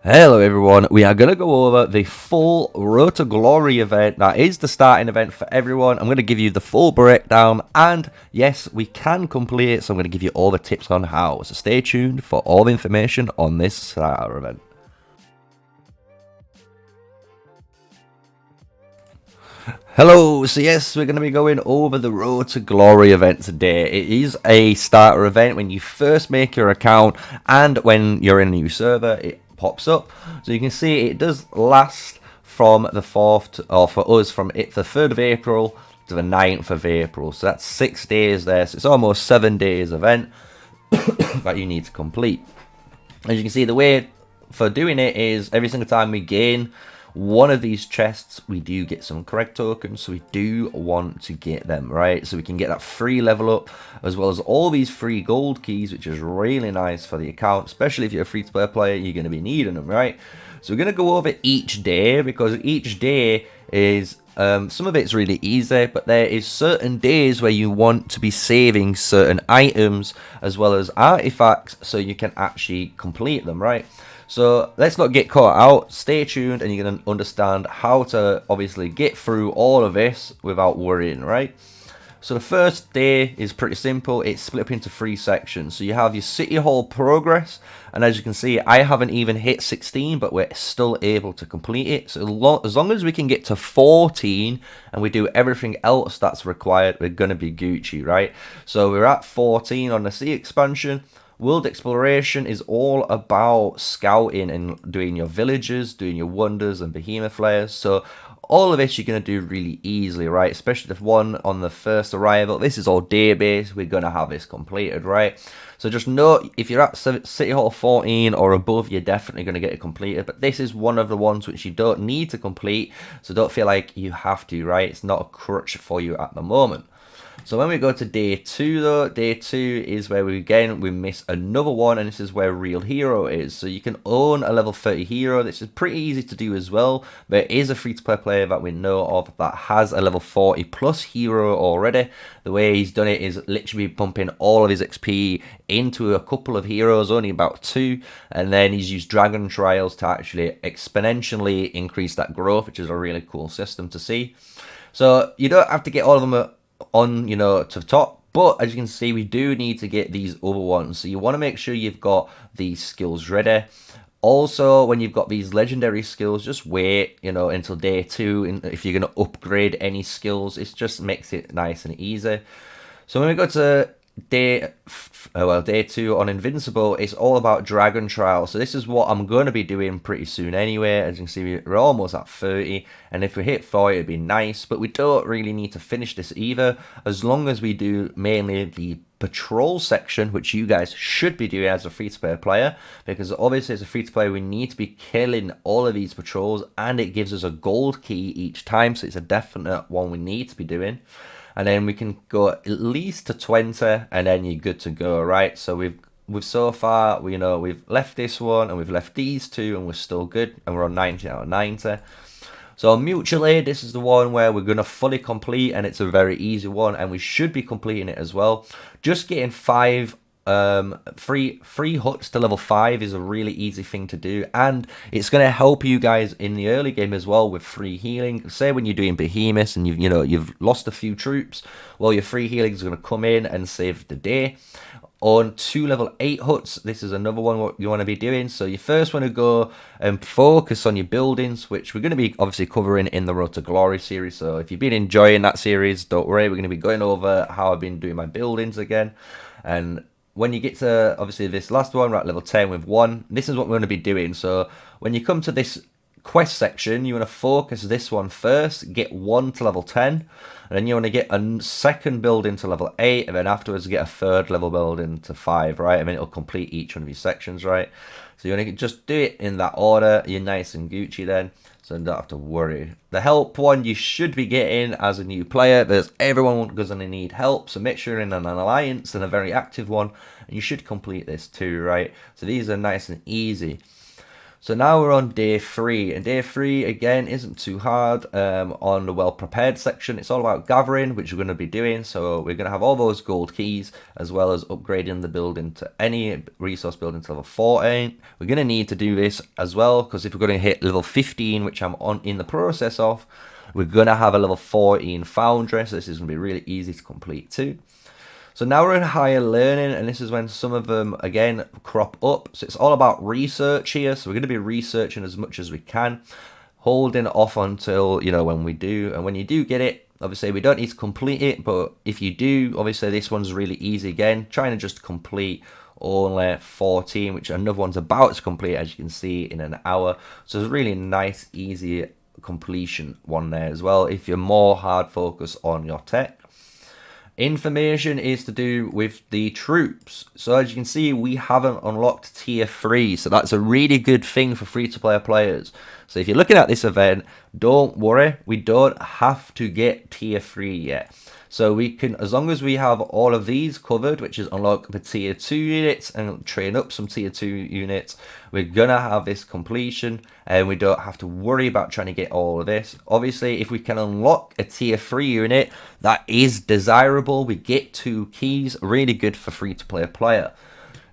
Hello everyone, we are going to go over the full Road to Glory event. That is the starting event for everyone. I'm going to give you the full breakdown, and yes, we can complete it, so I'm going to give you all the tips on how. So stay tuned for all the information on this starter event. Hello, so yes, we're going to be going over the Road to Glory event today. It is a starter event when you first make your account and when you're in a new server, it pops up. So you can see it does last from the 4th, or for us, from the 3rd of April to the 9th of April. So that's 6 days there, so it's almost 7 days event that you need to complete. As you can see, the way for doing it is every single time we gain one of these chests, we do get some correct tokens, so we do want to get them, right? So we can get that free level up, as well as all these free gold keys, which is really nice for the account, especially if you're a free-to-play player, you're going to be needing them, right? So we're going to go over each day, because each day is some of it's really easy, but there is certain days where you want to be saving certain items as well as artifacts so you can actually complete them, right? So let's not get caught out. Stay tuned and you're going to understand how to obviously get through all of this without worrying, right? So the first day is pretty simple. It's split up into 3 sections. So you have your City Hall progress, and as you can see, I haven't even hit 16, but we're still able to complete it. So as long as we can get to 14 and we do everything else that's required, we're going to be Gucci, right? So we're at 14 on the sea expansion. World exploration is all about scouting and doing your villages, doing your wonders and behemoth layers. So all of this you're going to do really easily, right? Especially the one on the first arrival. This is all day-based. We're going to have this completed, right? So just note, if you're at City Hall 14 or above, you're definitely going to get it completed. But this is one of the ones which you don't need to complete. So don't feel like you have to, right? It's not a crutch for you at the moment. So when we go to day 2 though, day 2 is where we miss another one, and this is where Real Hero is. So you can own a level 30 hero. This is pretty easy to do as well. There is a free-to-play player that we know of that has a level 40 plus hero already. The way he's done it is literally pumping all of his XP into a couple of heroes, only about 2, and then he's used Dragon Trials to actually exponentially increase that growth, which is a really cool system to see. So you don't have to get all of them on, to the top, but as you can see, we do need to get these other ones. So you want to make sure you've got these skills ready. Also, when you've got these legendary skills, just wait, until day 2. And if you're going to upgrade any skills, it just makes it nice and easy. So when we go to day 2 on Invincible, it's all about Dragon Trial. So this is what I'm going to be doing pretty soon anyway. As you can see, we're almost at 30, and if we hit 40 it'd be nice, but we don't really need to finish this either, as long as we do mainly the patrol section, which you guys should be doing as a free-to-play player, because obviously as a free-to-play we need to be killing all of these patrols, and it gives us a gold key each time, so it's a definite one we need to be doing. And then we can go at least to 20, and then you're good to go, right? So we've so far, we've left this one and we've left these 2, and we're still good, and we're on 90 out of 90. So mutual aid, this is the one where we're going to fully complete, and it's a very easy one, and we should be completing it as well. Just getting 5 free huts to level 5 is a really easy thing to do, and it's going to help you guys in the early game as well with free healing. Say when you're doing behemoths and you've lost a few troops, well, your free healing is going to come in and save the day. On 2 level 8 huts, this is another one what you want to be doing. So you first want to go and focus on your buildings, which we're going to be obviously covering in the Road to Glory series. So if you've been enjoying that series, don't worry, we're going to be going over how I've been doing my buildings again. And when you get to obviously this last one, we're at level 10 with 1, this is what we're going to be doing. So when you come to this quest section, you want to focus this one first, get 1 to level 10, and then you want to get a second building to level 8, and then afterwards get a 3rd level building to 5, right? And then it'll complete each one of these sections, right? So you want to just do it in that order. You're nice and Gucci then, so you don't have to worry. The help one you should be getting as a new player, because everyone going to need help, so make sure you're in an alliance and a very active one, and you should complete this too, right? So these are nice and easy. So now we're on day 3, and day 3 again isn't too hard on the well prepared section. It's all about gathering, which we're going to be doing. So we're going to have all those gold keys, as well as upgrading the building to any resource building to level 14. We're going to need to do this as well, because if we're going to hit level 15, which I'm on in the process of, we're going to have a level 14 foundry. So this is going to be really easy to complete too. So now we're in higher learning, and this is when some of them, again, crop up. So it's all about research here. So we're going to be researching as much as we can, holding off until, you know, when we do. And when you do get it, obviously we don't need to complete it, but if you do, obviously this one's really easy again. Trying to just complete only 14, which another one's about to complete, as you can see, in an hour. So it's a really nice, easy completion one there as well, if you're more hard focused on your tech. Information is to do with the troops. So as you can see, we haven't unlocked tier 3. So that's a really good thing for free-to-play players. So if you're looking at this event, don't worry. We don't have to get tier 3 yet. So we can, as long as we have all of these covered, which is unlock the tier 2 units and train up some tier 2 units, we're going to have this completion, and we don't have to worry about trying to get all of this. Obviously, if we can unlock a tier 3 unit, that is desirable. We get 2 keys, really good for free-to-play player.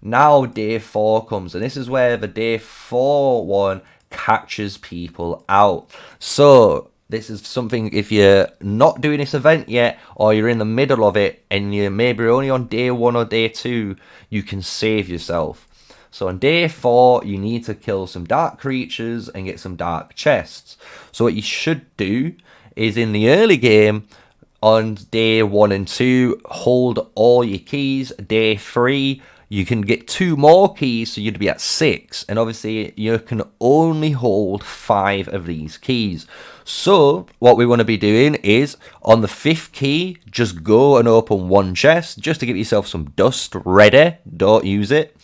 Now day 4 comes, and this is where the day 4 one catches people out. So this is something, if you're not doing this event yet, or you're in the middle of it, and you're maybe only on day 1 or day 2, you can save yourself. So on day 4, you need to kill some dark creatures and get some dark chests. So what you should do is, in the early game, on day 1 and 2, hold all your keys. Day 3, you can get 2 more keys, so you'd be at 6. And obviously, you can only hold 5 of these keys. So what we want to be doing is, on the 5th key, just go and open 1 chest, just to give yourself some dust ready. Don't use it.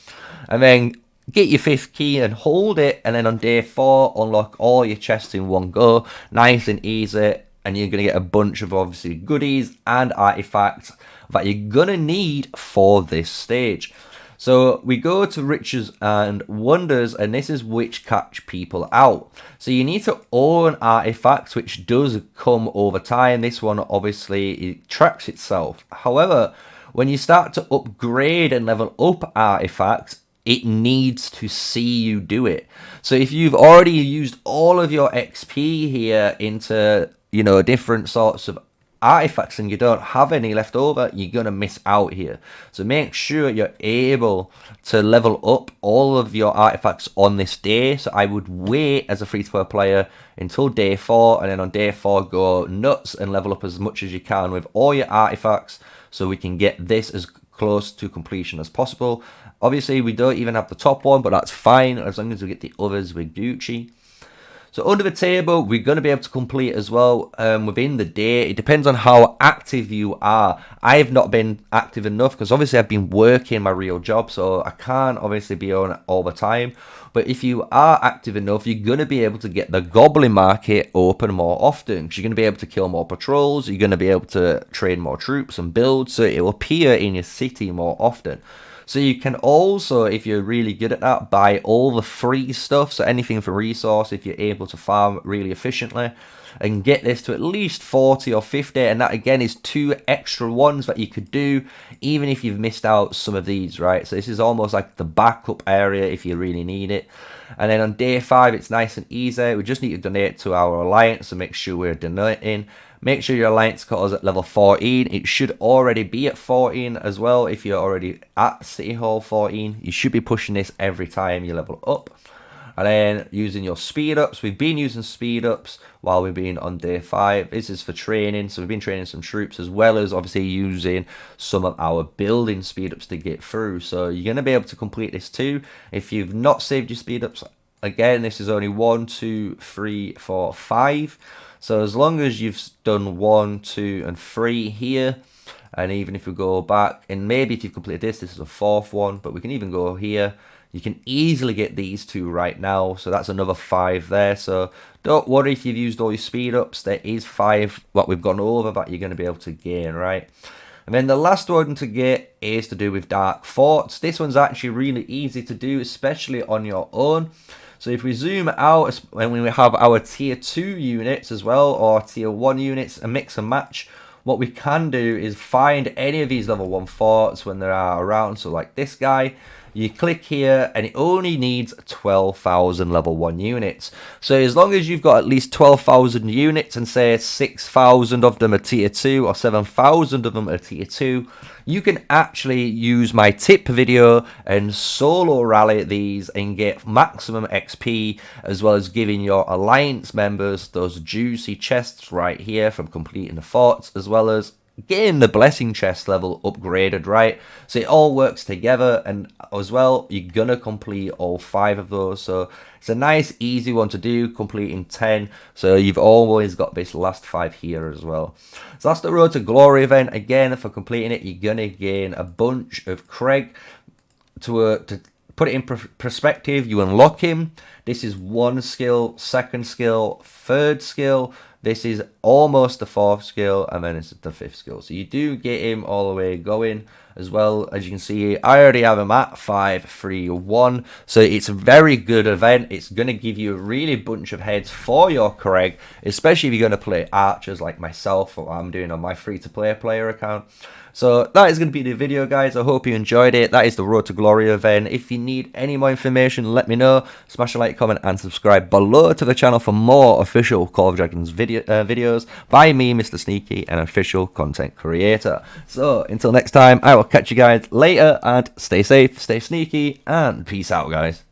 And then get your 5th key and hold it. And then on day 4, unlock all your chests in one go. Nice and easy. And you're going to get a bunch of, obviously, goodies and artifacts that you're going to need for this stage. So we go to Riches and Wonders, and this is which catch people out. So you need to own artifacts, which does come over time. This one, obviously, it tracks itself. However, when you start to upgrade and level up artifacts, it needs to see you do it. So if you've already used all of your XP here into, you know, different sorts of artifacts, and you don't have any left over, you're going to miss out here. So make sure you're able to level up all of your artifacts on this day. So I would wait as a free-to-play player until day 4, and then on day 4 go nuts and level up as much as you can with all your artifacts, so we can get this as close to completion as possible. Obviously, we don't even have the top one, but that's fine as long as we get the others with Gucci. So under the table, we're going to be able to complete as well within the day. It depends on how active you are. I have not been active enough because obviously I've been working my real job, so I can't obviously be on all the time. But if you are active enough, you're going to be able to get the Goblin Market open more often, because you're going to be able to kill more patrols, you're going to be able to train more troops and build, so it will appear in your city more often. So you can also, if you're really good at that, buy all the free stuff, so anything for resource, if you're able to farm really efficiently, and get this to at least 40 or 50, and that again is 2 extra ones that you could do, even if you've missed out some of these, right? So this is almost like the backup area if you really need it. And then on day 5, it's nice and easy. We just need to donate to our alliance, so make sure we're donating. Make sure your alliance cut us at level 14. It should already be at 14 as well. If you're already at City Hall 14, you should be pushing this every time you level up. And then using your speed ups. We've been using speed ups while we've been on day 5. This is for training. So we've been training some troops, as well as obviously using some of our building speed ups to get through. So you're going to be able to complete this too. If you've not saved your speed ups, again, this is only 1, 2, 3, 4, 5. So as long as you've done 1, 2, and 3 here, and even if we go back, and maybe if you've completed this, this is a 4th one, but we can even go here. You can easily get these 2 right now, so that's another 5 there. So don't worry if you've used all your speed ups, there is 5 what we've gone over that you're going to be able to gain, right? And then the last one to get is to do with Dark Forts. This one's actually really easy to do, especially on your own. So if we zoom out, when we have our tier 2 units as well, or tier 1 units, a mix and match, what we can do is find any of these level 1 forts when they are around. So like this guy, you click here and it only needs 12,000 level 1 units. So as long as you've got at least 12,000 units and say 6,000 of them are tier 2 or 7,000 of them are tier 2, you can actually use my tip video and solo rally these and get maximum XP, as well as giving your alliance members those juicy chests right here from completing the forts, as well as getting the blessing chest level upgraded, right? So it all works together, and as well you're gonna complete all 5 of those. So it's a nice easy one to do, completing 10. So you've always got this last 5 here as well. So that's the Road to Glory event. Again, for completing it, you're gonna gain a bunch of Craig. To put it in perspective, you unlock him. This is 1 skill, 2nd skill, 3rd skill. This is almost the 4th skill, and then it's the 5th skill. So you do get him all the way going. As well as you can see, I already have him at 5, 3, 1. So it's a very good event. It's going to give you a really bunch of heads for your Craig, especially if you're going to play archers like myself, or I'm doing on my free-to-play player account. So that is going to be the video, guys. I hope you enjoyed it. That is the Road to Glory event. If you need any more information, let me know. Smash a like, comment, and subscribe below to the channel for more official Call of Dragons videos by me, MrSneakyy, an official content creator. So until next time, I will catch you guys later, and stay safe, stay sneaky, and peace out, guys.